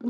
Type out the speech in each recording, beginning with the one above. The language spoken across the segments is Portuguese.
O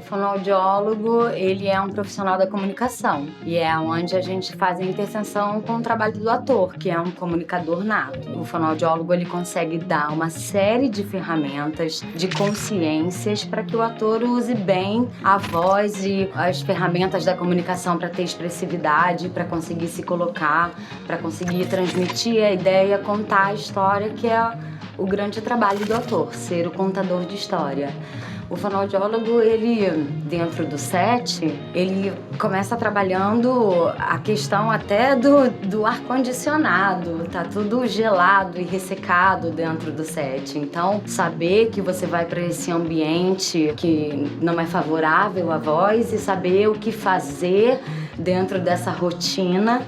fonoaudiólogo, ele é um profissional da comunicação e é onde a gente faz a interseção com o trabalho do ator, que é um comunicador nato. O fonoaudiólogo, ele consegue dar uma série de ferramentas, de consciências para que o ator use bem a voz e as ferramentas da comunicação para ter expressividade, para conseguir se colocar, para conseguir transmitir a ideia, contar a história, que é o grande trabalho do ator, ser o contador de história. O fonoaudiólogo, ele, dentro do set, ele começa trabalhando a questão até do ar-condicionado. Tá tudo gelado e ressecado dentro do set. Então, saber que você vai para esse ambiente que não é favorável à voz e saber o que fazer dentro dessa rotina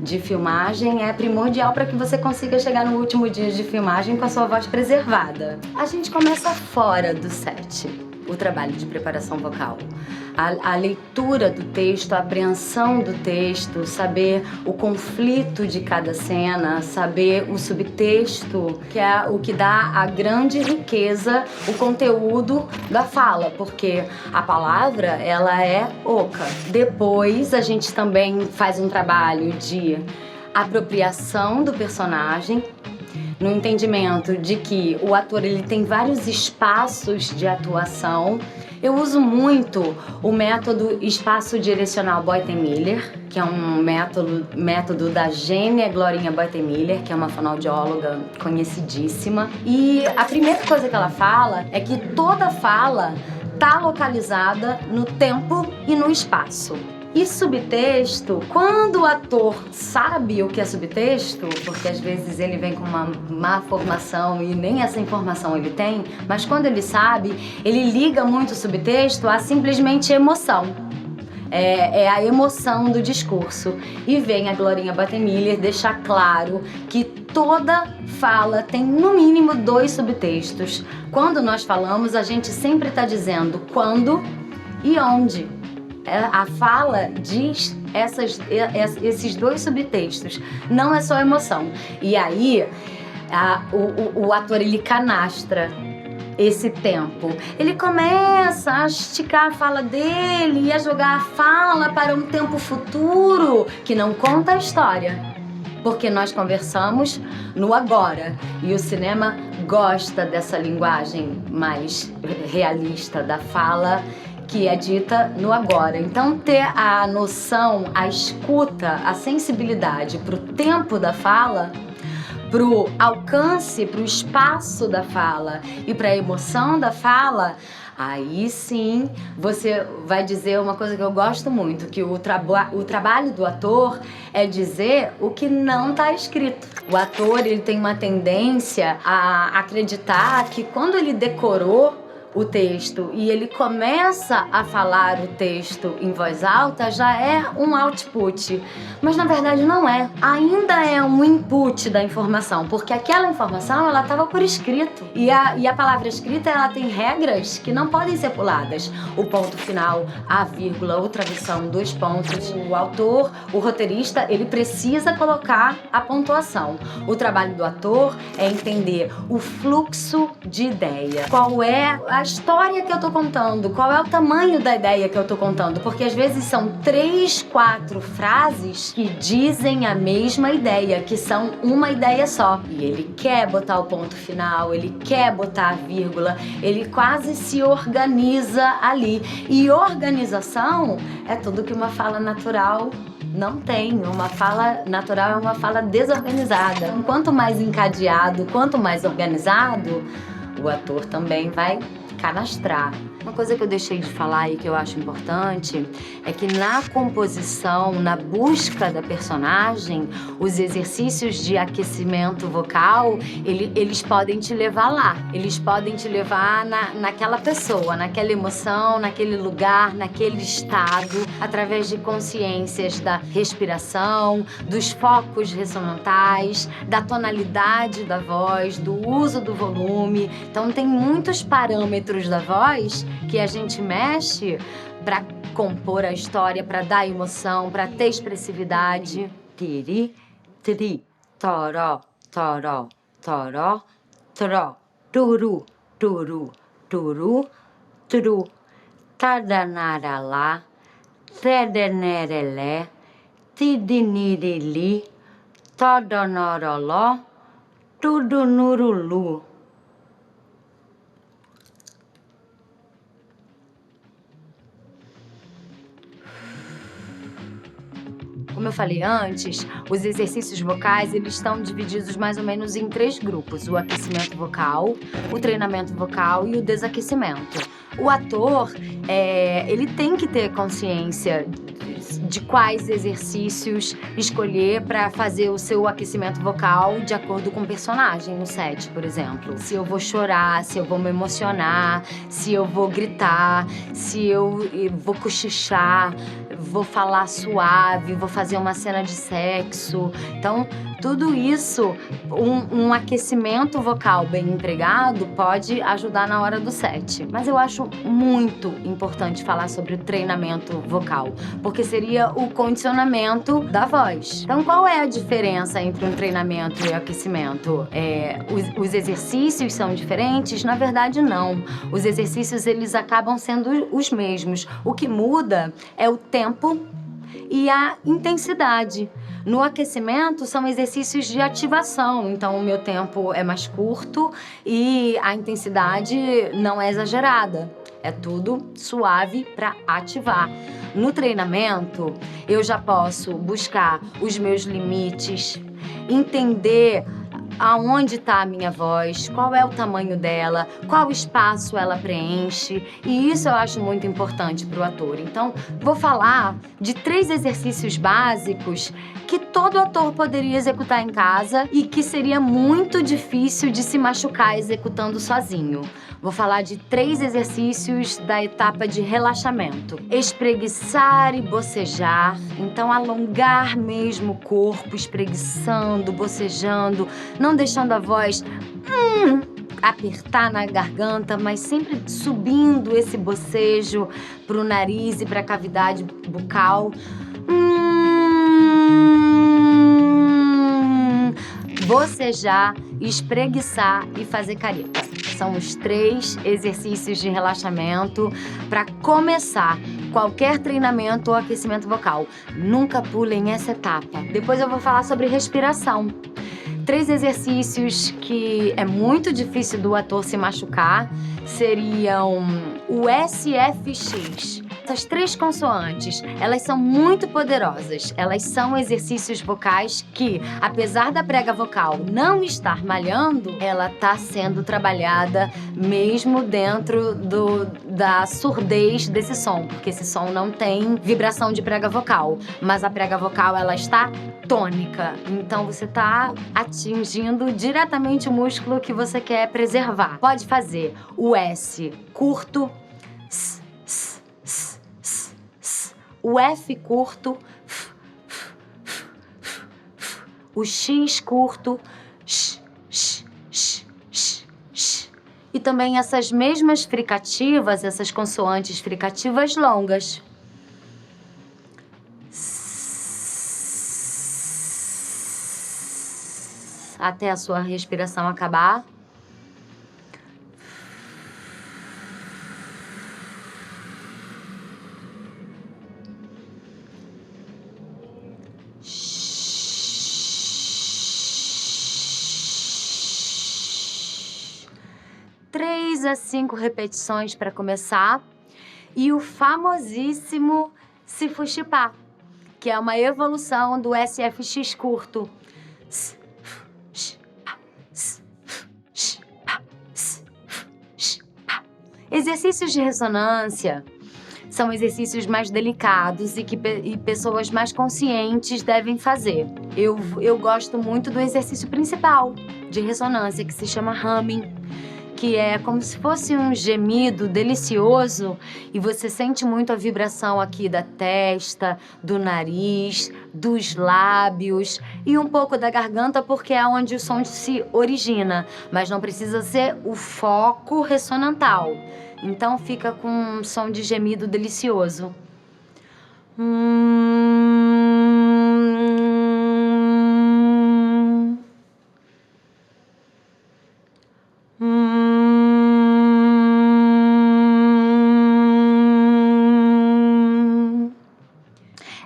de filmagem é primordial para que você consiga chegar no último dia de filmagem com a sua voz preservada. A gente começa fora do set, o trabalho de preparação vocal. A leitura do texto, a apreensão do texto, saber o conflito de cada cena, saber o subtexto, que é o que dá a grande riqueza, o conteúdo da fala, porque a palavra, ela é oca. Depois, a gente também faz um trabalho de apropriação do personagem, no entendimento de que o ator, ele tem vários espaços de atuação. Eu uso muito o método espaço direcional Boyten-Miller, que é um método da gênia Glorinha Boyten-Miller, que é uma fonoaudióloga conhecidíssima. E a primeira coisa que ela fala é que toda fala está localizada no tempo e no espaço. E subtexto, quando o ator sabe o que é subtexto, porque às vezes ele vem com uma má formação e nem essa informação ele tem, mas quando ele sabe, ele liga muito o subtexto a simplesmente emoção. É a emoção do discurso. E vem a Glorinha Boyten-Miller deixar claro que toda fala tem no mínimo 2 subtextos. Quando nós falamos, a gente sempre está dizendo quando e onde. A fala diz esses 2 subtextos, não é só emoção. E aí, o ator, ele canastra esse tempo. Ele começa a esticar a fala dele e a jogar a fala para um tempo futuro que não conta a história. Porque nós conversamos no agora e o cinema gosta dessa linguagem mais realista da fala, que é dita no agora. Então, ter a noção, a escuta, a sensibilidade para o tempo da fala, para o alcance, para o espaço da fala e para a emoção da fala, aí sim você vai dizer uma coisa que eu gosto muito, que o trabalho do ator é dizer o que não está escrito. O ator, ele tem uma tendência a acreditar que quando ele decorou o texto e ele começa a falar o texto em voz alta, já é um output. Mas na verdade não é. Ainda é um input da informação, porque aquela informação, ela estava por escrito. E a palavra escrita, ela tem regras que não podem ser puladas. O ponto final, a vírgula, o travessão, 2 pontos. O autor, o roteirista, ele precisa colocar a pontuação. O trabalho do ator é entender o fluxo de ideia. Qual é a história que eu tô contando, qual é o tamanho da ideia que eu tô contando, porque às vezes são 3, 4 frases que dizem a mesma ideia, que são uma ideia só. E ele quer botar o ponto final, ele quer botar a vírgula, ele quase se organiza ali. E organização é tudo que uma fala natural não tem. Uma fala natural é uma fala desorganizada. Então, quanto mais encadeado, quanto mais organizado, o ator também vai canastrar. Uma coisa que eu deixei de falar e que eu acho importante é que na composição, na busca da personagem, os exercícios de aquecimento vocal, eles podem te levar lá. Eles podem te levar naquela pessoa, naquela emoção, naquele lugar, naquele estado, através de consciências da respiração, dos focos ressonantais, da tonalidade da voz, do uso do volume. Então tem muitos parâmetros da voz que a gente mexe para compor a história, para dar emoção, para ter expressividade. Tiri, tri, toró, toró, toró, tró, turu, turu, turu, tru, tadanaralá, tredenerelé, tidinirili, todonoroló, tudunurulu. Como eu falei antes, os exercícios vocais eles estão divididos mais ou menos em 3 grupos: o aquecimento vocal, o treinamento vocal e o desaquecimento. O ator, ele tem que ter consciência de quais exercícios escolher para fazer o seu aquecimento vocal de acordo com o personagem no set, por exemplo. Se eu vou chorar, se eu vou me emocionar, se eu vou gritar, se eu vou cochichar, vou falar suave, vou fazer uma cena de sexo. Então, tudo isso, um aquecimento vocal bem empregado pode ajudar na hora do set. Mas eu acho muito importante falar sobre o treinamento vocal, porque seria o condicionamento da voz. Então, qual é a diferença entre um treinamento e aquecimento? Os exercícios são diferentes? Na verdade, não. Os exercícios, eles acabam sendo os mesmos. O que muda é o tempo e a intensidade. No aquecimento, são exercícios de ativação, então o meu tempo é mais curto e a intensidade não é exagerada. É tudo suave para ativar. No treinamento, eu já posso buscar os meus limites, entender aonde está a minha voz, qual é o tamanho dela, qual espaço ela preenche, e isso eu acho muito importante para o ator. Então, vou falar de 3 exercícios básicos que todo ator poderia executar em casa e que seria muito difícil de se machucar executando sozinho. Vou falar de 3 exercícios da etapa de relaxamento. Espreguiçar e bocejar. Então, alongar mesmo o corpo, espreguiçando, bocejando, não deixando a voz apertar na garganta, mas sempre subindo esse bocejo pro nariz e pra cavidade bucal. Bocejar, espreguiçar e fazer careta. São os 3 exercícios de relaxamento para começar qualquer treinamento ou aquecimento vocal. Nunca pulem essa etapa. Depois eu vou falar sobre respiração. 3 exercícios que é muito difícil do ator se machucar seriam o SFX. Essas 3 consoantes, elas são muito poderosas. Elas são exercícios vocais que, apesar da prega vocal não estar malhando, ela está sendo trabalhada mesmo dentro da surdez desse som, porque esse som não tem vibração de prega vocal, mas a prega vocal ela está tônica. Então você está atingindo diretamente o músculo que você quer preservar. Pode fazer o S curto, o F curto, o X curto, e também essas mesmas fricativas, essas consoantes fricativas longas. Até a sua respiração acabar. Três a 5 repetições para começar. E o famosíssimo Sifuxipá, que é uma evolução do SFX curto. Exercícios de ressonância são exercícios mais delicados e que pessoas mais conscientes devem fazer. Eu gosto muito do exercício principal de ressonância, que se chama humming, que é como se fosse um gemido delicioso e você sente muito a vibração aqui da testa, do nariz, dos lábios e um pouco da garganta, porque é onde o som se origina, mas não precisa ser o foco ressonantal. Então fica com um som de gemido delicioso.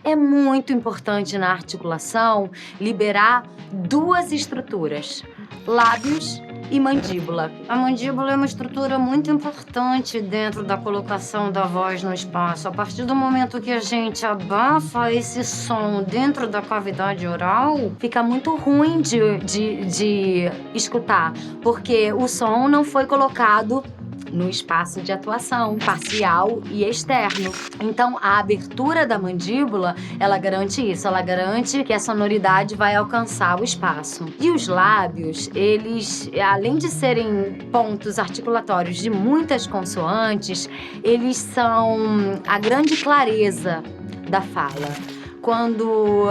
É muito importante na articulação liberar duas estruturas, lábios e mandíbula. A mandíbula é uma estrutura muito importante dentro da colocação da voz no espaço. A partir do momento que a gente abafa esse som dentro da cavidade oral, fica muito ruim de escutar, porque o som não foi colocado no espaço de atuação, parcial e externo. Então, a abertura da mandíbula, ela garante isso, ela garante que a sonoridade vai alcançar o espaço. E os lábios, eles, além de serem pontos articulatórios de muitas consoantes, eles são a grande clareza da fala. Quando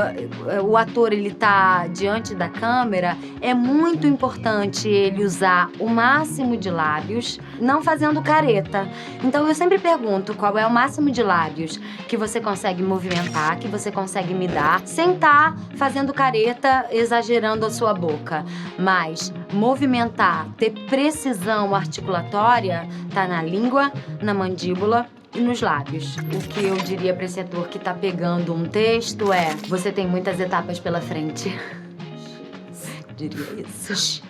o ator está diante da câmera, é muito importante ele usar o máximo de lábios, não fazendo careta. Então eu sempre pergunto qual é o máximo de lábios que você consegue movimentar, que você consegue me dar, sem estar fazendo careta, exagerando a sua boca. Mas movimentar, ter precisão articulatória, tá na língua, na mandíbula e nos lábios. O que eu diria para esse ator que tá pegando um texto é: você tem muitas etapas pela frente. Diria isso.